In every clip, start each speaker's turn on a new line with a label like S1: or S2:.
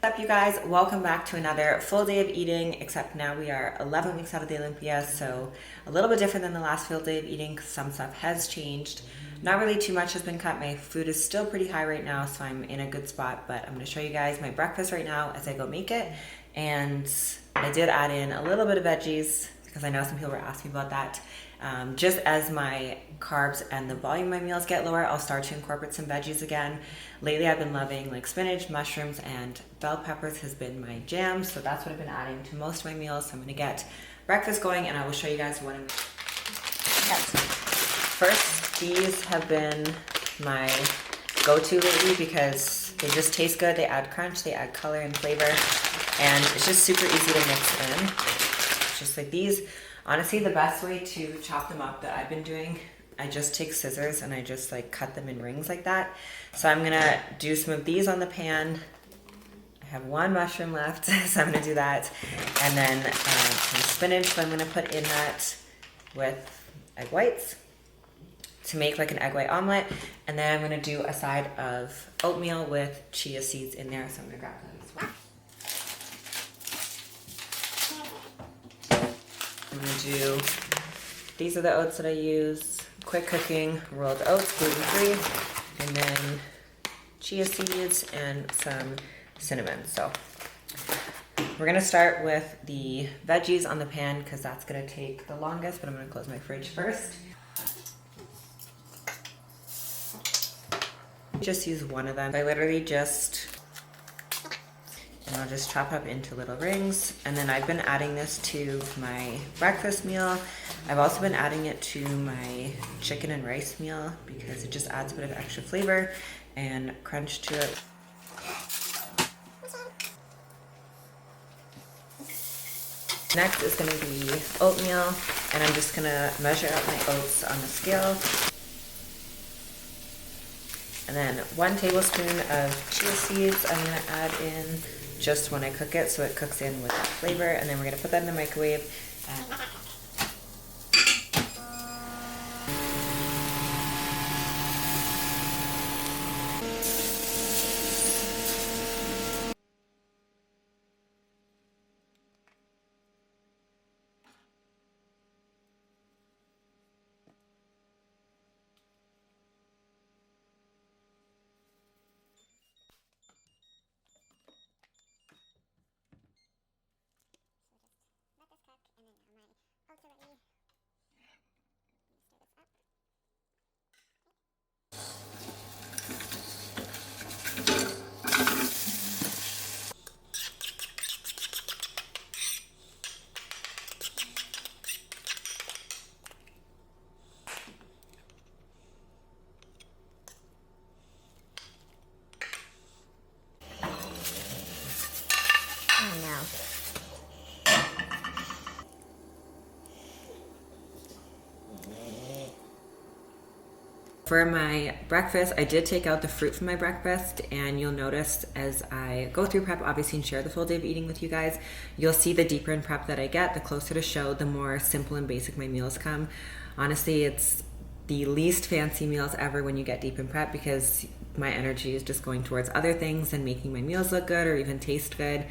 S1: What's up, you guys? Welcome back to another full day of eating, except now we are 11 weeks out of the Olympia, so a little bit different than the last full day of eating because some stuff has changed. Not really too much has been cut. My food is still pretty high right now, so I'm in a good spot, but I'm going to show you guys my breakfast right now as I go make it. And I did add in a little bit of veggies because I know some people were asking about that. Just as my carbs and the volume of my meals get lower, I'll start to incorporate some veggies again. Lately I've been loving like spinach, mushrooms, and bell peppers has been my jam, so that's what I've been adding to most of my meals. So I'm gonna get breakfast going and I will show you guys what I'm making. First, these have been my go-to lately because they just taste good, they add crunch, they add color and flavor, and it's just super easy to mix in. It's just like these. Honestly, the best way to chop them up that I've been doing, I just take scissors and I just like cut them in rings like that. So I'm gonna do some of these on the pan. I have one mushroom left, so I'm gonna do that. And then some spinach, so I'm gonna put in that with egg whites to make like an egg white omelet. And then I'm gonna do a side of oatmeal with chia seeds in there, so I'm gonna grab that as well. I'm gonna do, these are the oats that I use. Quick cooking, rolled oats, gluten-free, and then chia seeds and some cinnamon. So we're gonna start with the veggies on the pan because that's gonna take the longest, but I'm gonna close my fridge first. Just use one of them. I literally just, and I'll just chop up into little rings. And then I've been adding this to my breakfast meal. I've also been adding it to my chicken and rice meal because it just adds a bit of extra flavor and crunch to it. Next is gonna be oatmeal, and I'm just gonna measure out my oats on the scale. And then 1 tablespoon of chia seeds I'm gonna add in just when I cook it so it cooks in with that flavor. And then we're gonna put that in the microwave. For my breakfast, I did take out the fruit from my breakfast, and you'll notice as I go through prep, obviously, and share the full day of eating with you guys, you'll see the deeper in prep that I get, the closer to show, the more simple and basic my meals come. Honestly, it's the least fancy meals ever when you get deep in prep because my energy is just going towards other things and making my meals look good or even taste good.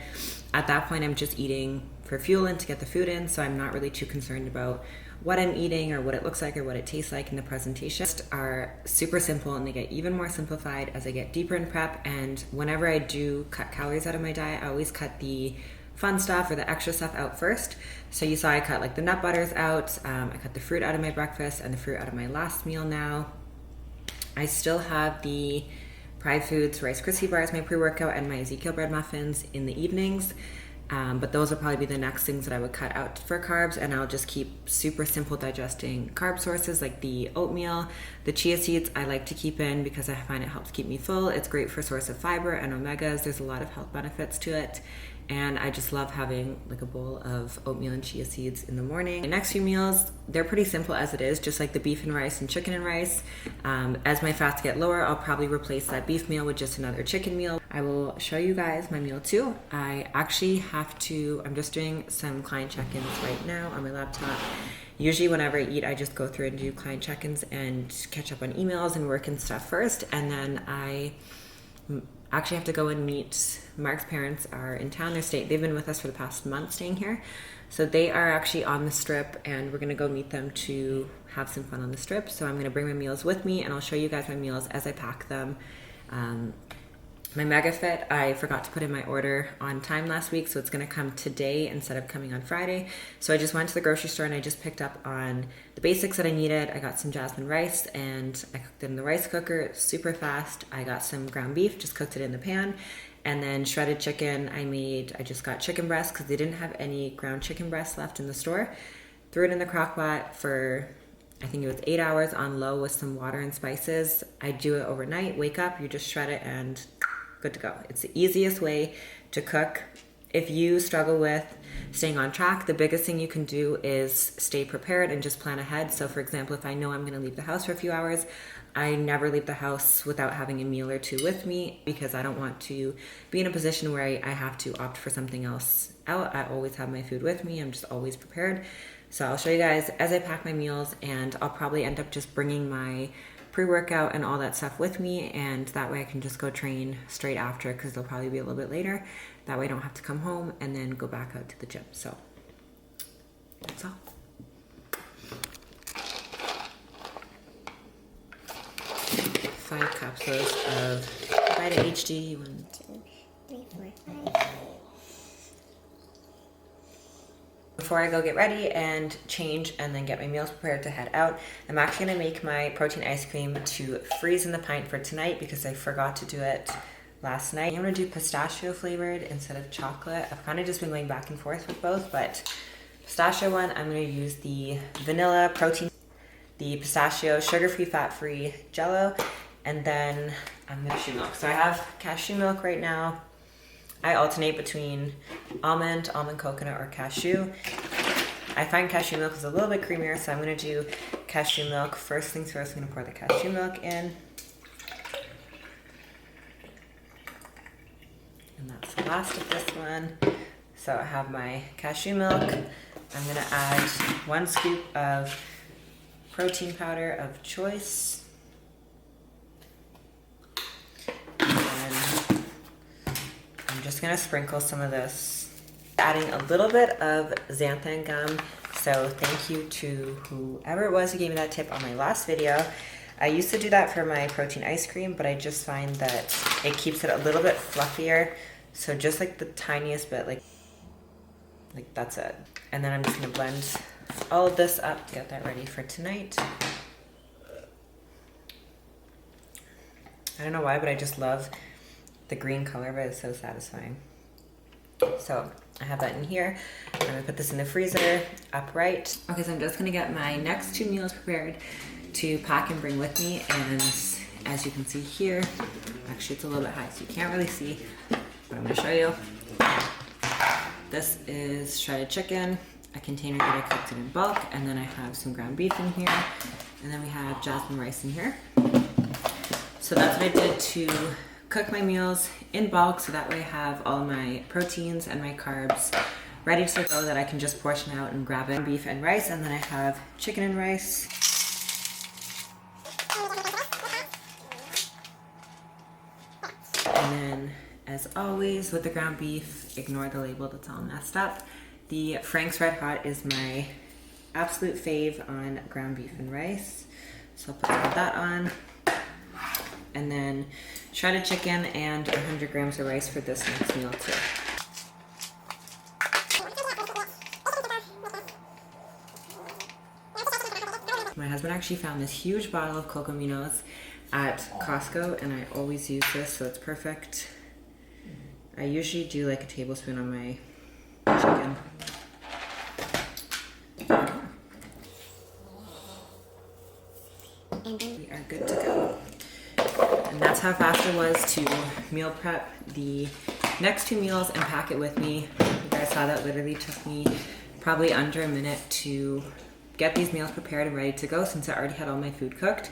S1: At that point, I'm just eating for fuel and to get the food in, so I'm not really too concerned about what I'm eating or what it looks like or what it tastes like in the presentation. Are super simple, and they get even more simplified as I get deeper in prep. And whenever I do cut calories out of my diet, I always cut the fun stuff or the extra stuff out first. So you saw I cut like the nut butters out, I cut the fruit out of my breakfast and the fruit out of my last meal now. I still have the Pride Foods Rice Krispie bars, my pre-workout, and my Ezekiel bread muffins in the evenings. But those will probably be the next things that I would cut out for carbs, and I'll just keep super simple digesting carb sources like the oatmeal. The chia seeds I like to keep in because I find it helps keep me full. It's great for a source of fiber and omegas. There's a lot of health benefits to it. And I just love having like a bowl of oatmeal and chia seeds in the morning. The next few meals, they're pretty simple as it is, just like the beef and rice and chicken and rice. As my fats get lower, I'll probably replace that beef meal with just another chicken meal. I will show you guys my meal too. I actually have to, I'm just doing some client check-ins right now on my laptop. Usually whenever I eat, I just go through and do client check-ins and catch up on emails and work and stuff first. And then I actually have to go and meet. Mark's parents are in town. They've been with us for the past month staying here. So they are actually on the strip, and we're gonna go meet them to have some fun on the strip. So I'm gonna bring my meals with me, and I'll show you guys my meals as I pack them. My MegaFit, I forgot to put in my order on time last week, so it's gonna come today instead of coming on Friday. So I just went to the grocery store and I just picked up on the basics that I needed. I got some jasmine rice and I cooked it in the rice cooker. It's super fast. I got some ground beef, just cooked it in the pan. And then shredded chicken, I just got chicken breast because they didn't have any ground chicken breast left in the store. Threw it in the crock pot for, I think it was 8 hours on low with some water and spices. I do it overnight, wake up, you just shred it and good to go. It's the easiest way to cook. If you struggle with staying on track, the biggest thing you can do is stay prepared and just plan ahead. So for example, if I know I'm gonna leave the house for a few hours, I never leave the house without having a meal or two with me because I don't want to be in a position where I have to opt for something else out. I always have my food with me. I'm just always prepared. So I'll show you guys as I pack my meals, and I'll probably end up just bringing my pre-workout and all that stuff with me, and that way I can just go train straight after because they'll probably be a little bit later. That way I don't have to come home and then go back out to the gym. So that's all. Five capsules of Vita HD. 1, 2, 3, 4, 5. Before I go get ready and change and then get my meals prepared to head out, I'm actually gonna make my protein ice cream to freeze in the pint for tonight because I forgot to do it last night. I'm gonna do pistachio flavored instead of chocolate. I've kind of just been going back and forth with both, but pistachio one, I'm gonna use the vanilla protein, the pistachio sugar-free, fat-free Jello, and then I'm gonna cashew milk. So I have cashew milk right now. I alternate between almond coconut, or cashew. I find cashew milk is a little bit creamier, so I'm gonna do cashew milk. First things first, I'm gonna pour the cashew milk in. And that's the last of this one. So I have my cashew milk. I'm gonna add 1 scoop of protein powder of choice. I'm just gonna sprinkle some of this, adding a little bit of xanthan gum. So thank you to whoever it was who gave me that tip on my last video. I used to do that for my protein ice cream, but I just find that it keeps it a little bit fluffier. So just like the tiniest bit, like that's it. And then I'm just gonna blend all of this up to get that ready for tonight. I don't know why, but I just love the green color of it. Is so satisfying. So I have that in here. I'm gonna put this in the freezer upright. Okay, so I'm just gonna get my next 2 meals prepared to pack and bring with me. And as you can see here, actually it's a little bit high so you can't really see, but I'm gonna show you. This is shredded chicken, a container that I cooked it in bulk, and then I have some ground beef in here, and then we have jasmine rice in here. So that's what I did to cook my meals in bulk, so that way I have all my proteins and my carbs ready to go that I can just portion out and grab it. Beef and rice, and then I have chicken and rice. And then, as always, with the ground beef, ignore the label, that's all messed up. The Frank's Red Hot is my absolute fave on ground beef and rice. So I'll put some of that on. And then shredded chicken and 100 grams of rice for this next meal too. My husband actually found this huge bottle of Cocominos at Costco, and I always use this, so it's perfect. I usually do like a tablespoon on my chicken. We are good to go. And that's how fast it was to meal prep the next 2 meals and pack it with me. You guys saw that literally took me probably under a minute to get these meals prepared and ready to go since I already had all my food cooked.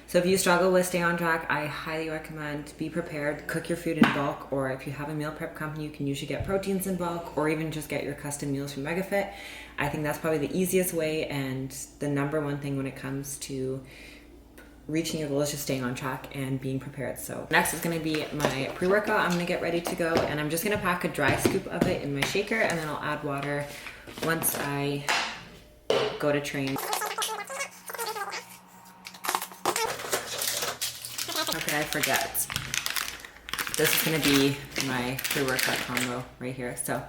S1: So if you struggle with staying on track, I highly recommend be prepared, cook your food in bulk, or if you have a meal prep company, you can usually get proteins in bulk, or even just get your custom meals from MegaFit. I think that's probably the easiest way and the #1 thing when it comes to reaching your goals, just staying on track and being prepared. So next is gonna be my pre-workout. I'm gonna get ready to go, and I'm just gonna pack a dry scoop of it in my shaker, and then I'll add water once I go to train. How could I forget? This is gonna be my pre-workout combo right here. So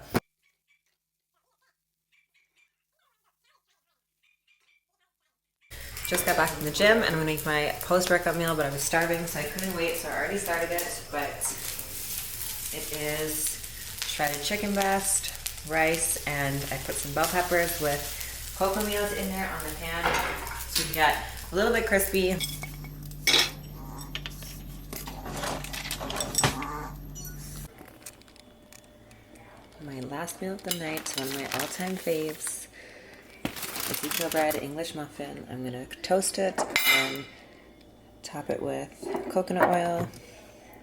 S1: just got back from the gym, and I'm gonna make my post-workout meal, but I was starving, so I couldn't wait, so I already started it. But it is shredded chicken breast, rice, and I put some bell peppers with cocoa meals in there on the pan, so you can get a little bit crispy. My last meal of the night, one of my all-time faves, Ezekiel bread English muffin. I'm gonna toast it and top it with coconut oil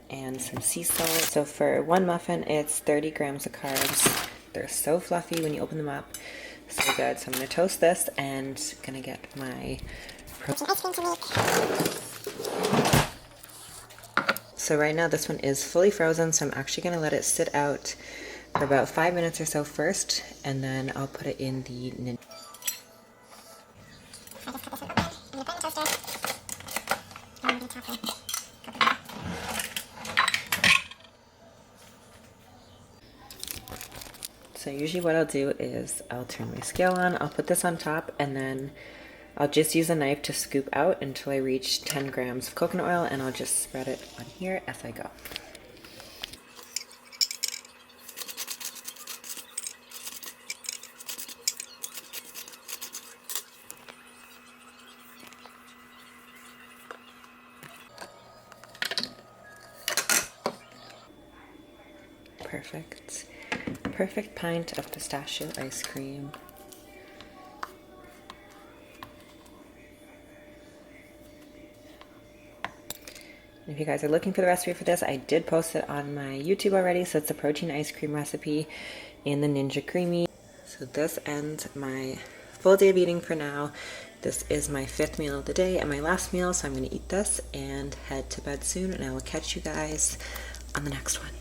S1: and some sea salt. So for one muffin, it's 30 grams of carbs. They're so fluffy when you open them up. So good. So I'm gonna toast this and gonna get my protein ice cream to make. So right now this one is fully frozen, so I'm actually gonna let it sit out for about 5 minutes or so first, and then I'll put it in the Ninja. So usually what I'll do is I'll turn my scale on, I'll put this on top, and then I'll just use a knife to scoop out until I reach 10 grams of coconut oil, and I'll just spread it on here as I go. Perfect. Perfect pint of pistachio ice cream. And if you guys are looking for the recipe for this, I did post it on my YouTube already, so it's a protein ice cream recipe in the Ninja Creamy. So this ends my full day of eating for now. This is my 5th meal of the day and my last meal, so I'm going to eat this and head to bed soon, and I will catch you guys on the next one.